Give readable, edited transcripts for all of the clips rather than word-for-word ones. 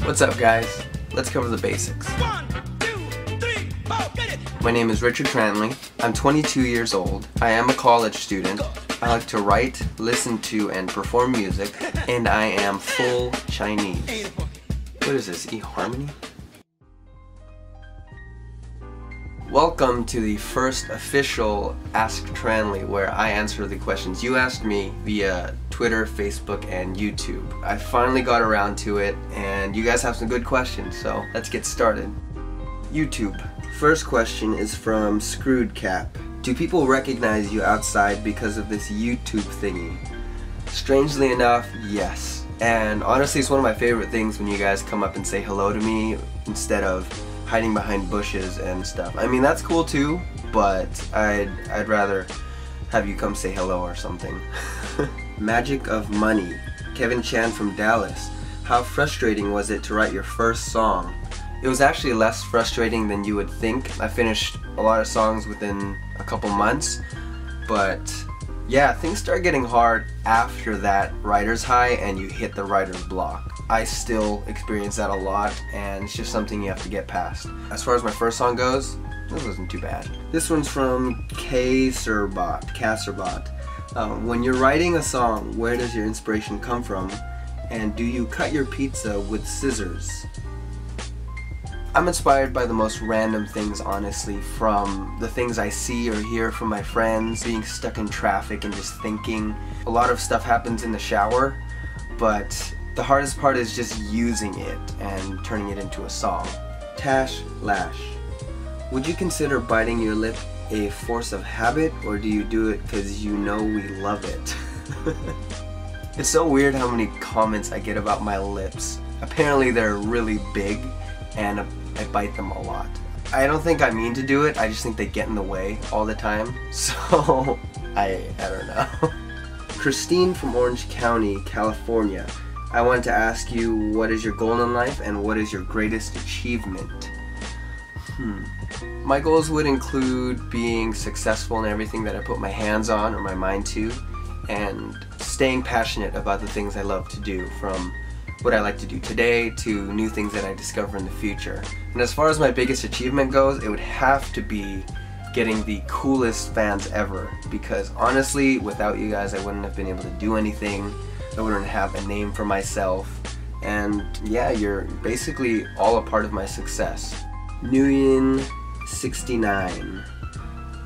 What's up, guys? Let's cover the basics. 1, 2, 3, 4, get it! My name is Richard Tranley. I'm 22 years old. I am a college student. I like to write, listen to, and perform music, and I am full Chinese. What is this, eHarmony? Welcome to the first official Ask Tranley, where I answer the questions you asked me via Twitter, Facebook, and YouTube. I finally got around to it, and you guys have some good questions, so let's get started. YouTube. First question is from Screwed Cap. Do people recognize you outside because of this YouTube thingy? Strangely enough, yes. And honestly, it's one of my favorite things when you guys come up and say hello to me instead of hiding behind bushes and stuff. I mean, that's cool too, but I'd rather have you come say hello or something. Magic of Money. Kevin Chan from Dallas. How frustrating was it to write your first song? It was actually less frustrating than you would think. I finished a lot of songs within a couple months, but yeah, things start getting hard after that writer's high and you hit the writer's block. I still experience that a lot, and it's just something you have to get past. As far as my first song goes, this wasn't too bad. This one's from Kasserbot. When you're writing a song, where does your inspiration come from? And do you cut your pizza with scissors? I'm inspired by the most random things, honestly, from the things I see or hear from my friends, being stuck in traffic and just thinking. A lot of stuff happens in the shower, but the hardest part is just using it and turning it into a song. Tash Lash. Would you consider biting your lip a force of habit, or do you do it because you know we love it? It's so weird how many comments I get about my lips. Apparently they're really big and I bite them a lot. I don't think I mean to do it, I just think they get in the way all the time. So I don't know. Christine from Orange County, California. I wanted to ask you, what is your goal in life and what is your greatest achievement? My goals would include being successful in everything that I put my hands on or my mind to, and staying passionate about the things I love to do, from what I like to do today to new things that I discover in the future. And as far as my biggest achievement goes, it would have to be getting the coolest fans ever, because honestly, without you guys I wouldn't have been able to do anything. I wouldn't have a name for myself, and yeah, you're basically all a part of my success. Nguyen69.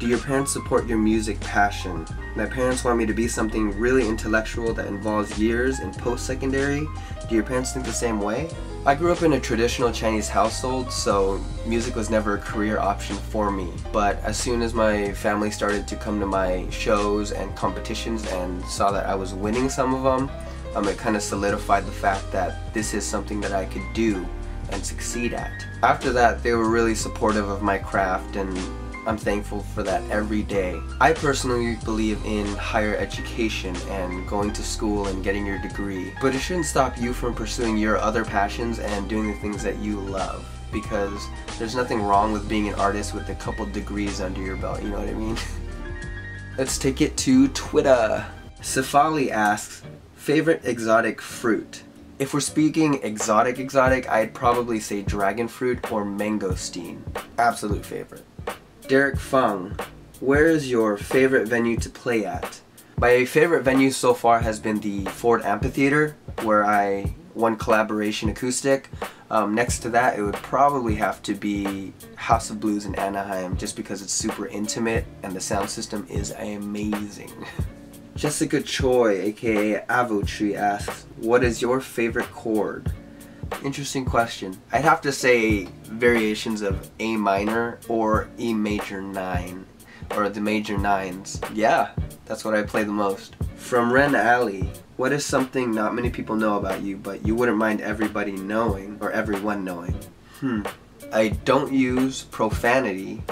Do your parents support your music passion? My parents want me to be something really intellectual that involves years in post-secondary. Do your parents think the same way? I grew up in a traditional Chinese household, so music was never a career option for me. But as soon as my family started to come to my shows and competitions and saw that I was winning some of them, it kind of solidified the fact that this is something that I could do and succeed at. After that, they were really supportive of my craft, and I'm thankful for that every day. I personally believe in higher education and going to school and getting your degree, but it shouldn't stop you from pursuing your other passions and doing the things that you love, because there's nothing wrong with being an artist with a couple degrees under your belt, you know what I mean? Let's take it to Twitter. Safali asks, favorite exotic fruit? If we're speaking exotic, I'd probably say dragon fruit or mangosteen. Absolute favorite. Derek Fung, where is your favorite venue to play at? My favorite venue so far has been the Ford Amphitheater, where I won collaboration acoustic. Next to that, it would probably have to be House of Blues in Anaheim, just because it's super intimate and the sound system is amazing. Jessica Choi, aka Avotree, asks, what is your favorite chord? Interesting question. I'd have to say variations of A minor or E major 9, or the major 9s. Yeah, that's what I play the most. From Ren Alley, what is something not many people know about you but you wouldn't mind everybody knowing, or everyone knowing? I don't use profanity,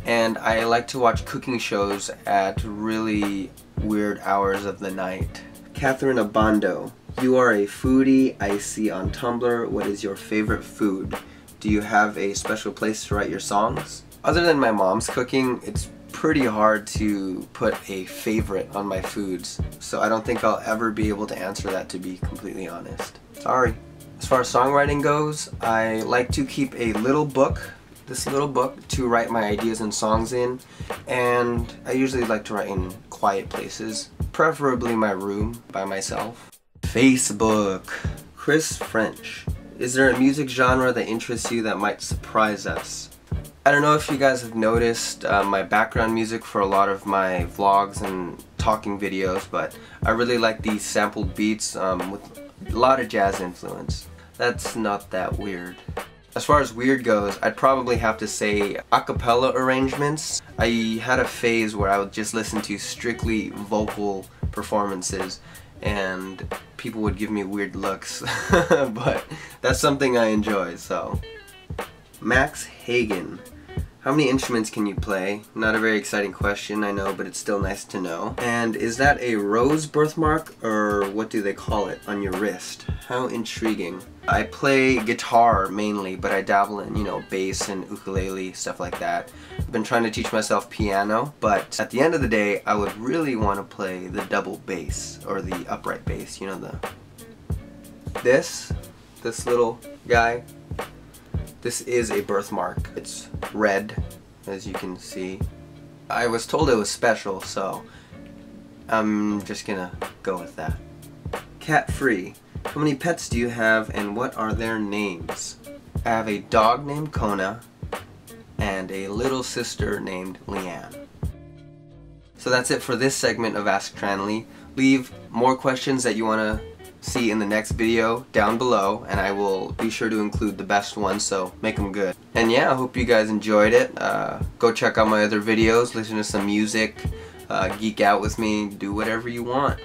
and I like to watch cooking shows at really weird hours of the night. Catherine Abando, you are a foodie, I see on Tumblr. What is your favorite food? Do you have a special place to write your songs? Other than my mom's cooking, it's pretty hard to put a favorite on my foods, so I don't think I'll ever be able to answer that, to be completely honest. Sorry. As far as songwriting goes, I like to keep a little book, this little book, to write my ideas and songs in, and I usually like to write in quiet places, preferably my room by myself. Facebook. Chris French. Is there a music genre that interests you that might surprise us? I don't know if you guys have noticed my background music for a lot of my vlogs and talking videos, but I really like these sampled beats with a lot of jazz influence. That's not that weird. As far as weird goes, I'd probably have to say a cappella arrangements. I had a phase where I would just listen to strictly vocal performances and people would give me weird looks, but that's something I enjoy, so. Max Hagen. How many instruments can you play? Not a very exciting question, I know, but it's still nice to know. And is that a rose birthmark, or what do they call it, on your wrist? How intriguing. I play guitar mainly, but I dabble in, you know, bass and ukulele, stuff like that. I've been trying to teach myself piano, but at the end of the day, I would really want to play the double bass, or the upright bass, you know, this little guy. This is a birthmark. It's red, as you can see. I was told it was special, so I'm just gonna go with that. Cat free. How many pets do you have and what are their names? I have a dog named Kona and a little sister named Leanne. So that's it for this segment of Ask Tranley. Leave more questions that you want to see in the next video down below, and I will be sure to include the best ones, so make them good. And yeah, I hope you guys enjoyed it. Go check out my other videos, listen to some music, geek out with me, do whatever you want.